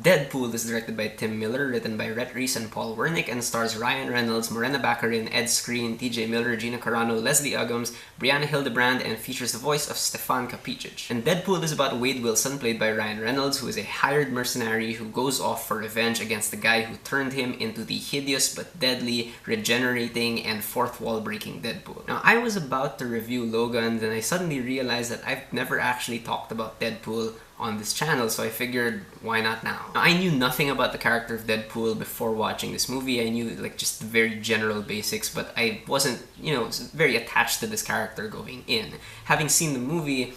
Deadpool is directed by Tim Miller, written by Rhett Reese and Paul Wernick, and stars Ryan Reynolds, Morena Baccarin, Ed Skrein, TJ Miller, Gina Carano, Leslie Uggams, Brianna Hildebrand, and features the voice of Stefan Kapicic. And Deadpool is about Wade Wilson, played by Ryan Reynolds, who is a hired mercenary who goes off for revenge against the guy who turned him into the hideous but deadly, regenerating, and fourth wall breaking Deadpool. Now, I was about to review Logan, then I suddenly realized that I've never actually talked about Deadpool on this channel, so I figured, why not now? Now, I knew nothing about the character of Deadpool before watching this movie. I knew like just the very general basics, but I wasn't, very attached to this character going in. Having seen the movie,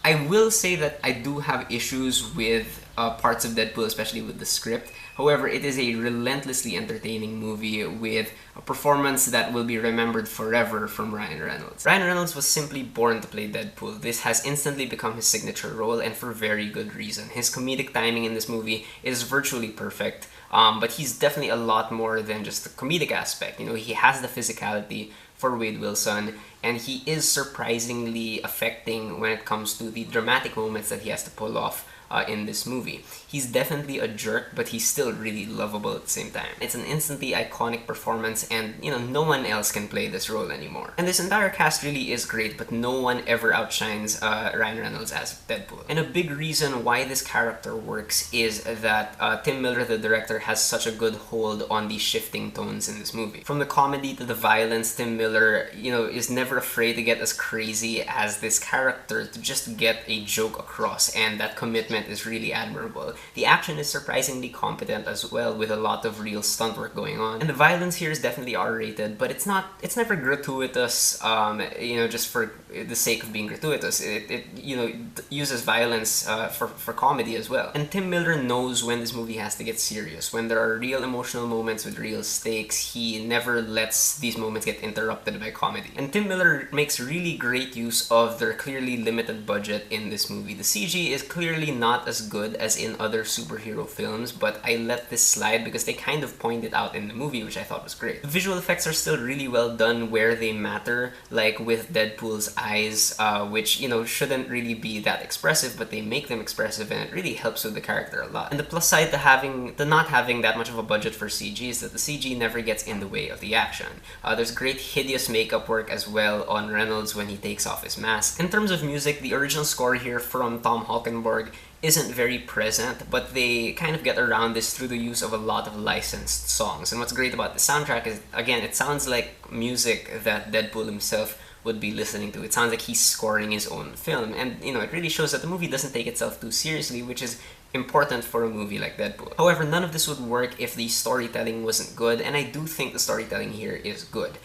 I will say that I do have issues with parts of Deadpool, especially with the script. However, it is a relentlessly entertaining movie with a performance that will be remembered forever from Ryan Reynolds. Ryan Reynolds was simply born to play Deadpool. This has instantly become his signature role, and for very good reason. His comedic timing in this movie is virtually perfect, but he's definitely a lot more than just the comedic aspect. He has the physicality for Wade Wilson, and he is surprisingly affecting when it comes to the dramatic moments that he has to pull off in this movie. He's definitely a jerk, but he's still really lovable at the same time. It's an instantly iconic performance, and no one else can play this role anymore. And this entire cast really is great, but no one ever outshines Ryan Reynolds as Deadpool. And a big reason why this character works is that Tim Miller, the director, has such a good hold on the shifting tones in this movie. From the comedy to the violence, Tim Miller, is never afraid to get as crazy as this character to just get a joke across, and that commitment is really admirable. The action is surprisingly competent as well, with a lot of real stunt work going on. And the violence here is definitely R-rated, but it's never gratuitous, just for the sake of being gratuitous. It uses violence for comedy as well. And Tim Miller knows when this movie has to get serious. When there are real emotional moments with real stakes, he never lets these moments get interrupted by comedy. And Tim Miller makes really great use of their clearly limited budget in this movie. The CG is clearly not as good as in other superhero films, but I let this slide because they kind of point it out in the movie, which I thought was great. The visual effects are still really well done where they matter, like with Deadpool's eyes, which, shouldn't really be that expressive, but they make them expressive, and it really helps with the character a lot. And the plus side to not having that much of a budget for CG is that the CG never gets in the way of the action. There's great hideous makeup work as well on Reynolds when he takes off his mask. In terms of music, the original score here from Tom Holkenborg isn't very present, but they kind of get around this through the use of a lot of licensed songs. And what's great about the soundtrack is, again, it sounds like music that Deadpool himself would be listening to. It sounds like he's scoring his own film, and it really shows that the movie doesn't take itself too seriously, which is important for a movie like Deadpool. However, none of this would work if the storytelling wasn't good, and I do think the storytelling here is good.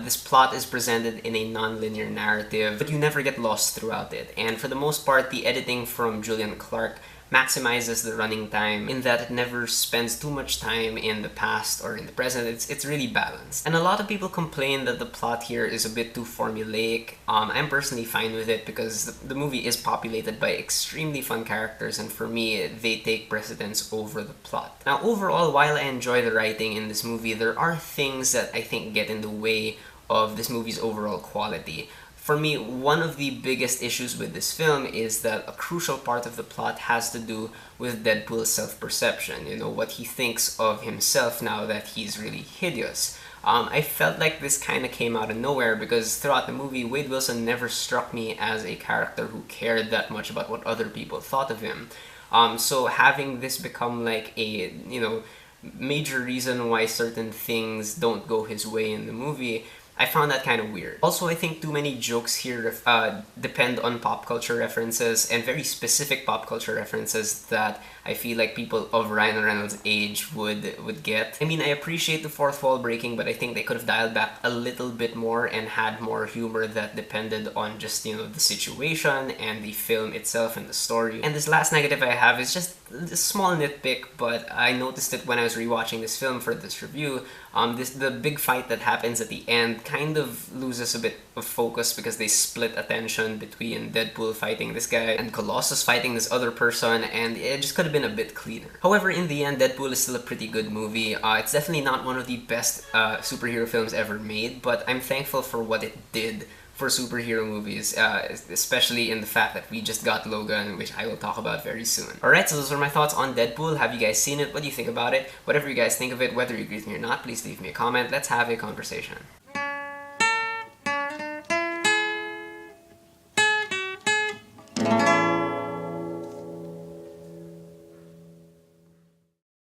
This plot is presented in a non-linear narrative, but you never get lost throughout it. And for the most part, the editing from Julian Clark maximizes the running time in that it never spends too much time in the past or in the present. It's really balanced. And a lot of people complain that the plot here is a bit too formulaic. I'm personally fine with it because the movie is populated by extremely fun characters, and for me, they take precedence over the plot. Now, overall, while I enjoy the writing in this movie, there are things that I think get in the way of this movie's overall quality. For me, one of the biggest issues with this film is that a crucial part of the plot has to do with Deadpool's self-perception, what he thinks of himself now that he's really hideous. I felt like this kind of came out of nowhere because throughout the movie, Wade Wilson never struck me as a character who cared that much about what other people thought of him. So having this become like a, major reason why certain things don't go his way in the movie, I found that kind of weird. Also, I think too many jokes here depend on pop culture references, and very specific pop culture references that I feel like people of Ryan Reynolds' age would get. I mean, I appreciate the fourth wall breaking, but I think they could have dialed back a little bit more and had more humor that depended on just, the situation and the film itself and the story. And this last negative I have is just a small nitpick, but I noticed it when I was rewatching this film for this review. The big fight that happens at the end kind of loses a bit of focus because they split attention between Deadpool fighting this guy and Colossus fighting this other person, and it just could have been a bit cleaner. However, in the end, Deadpool is still a pretty good movie. It's definitely not one of the best superhero films ever made, but I'm thankful for what it did for superhero movies, especially in the fact that we just got Logan, which I will talk about very soon. Alright, so those are my thoughts on Deadpool. Have you guys seen it? What do you think about it? Whatever you guys think of it, whether you agree with me or not, please leave me a comment. Let's have a conversation.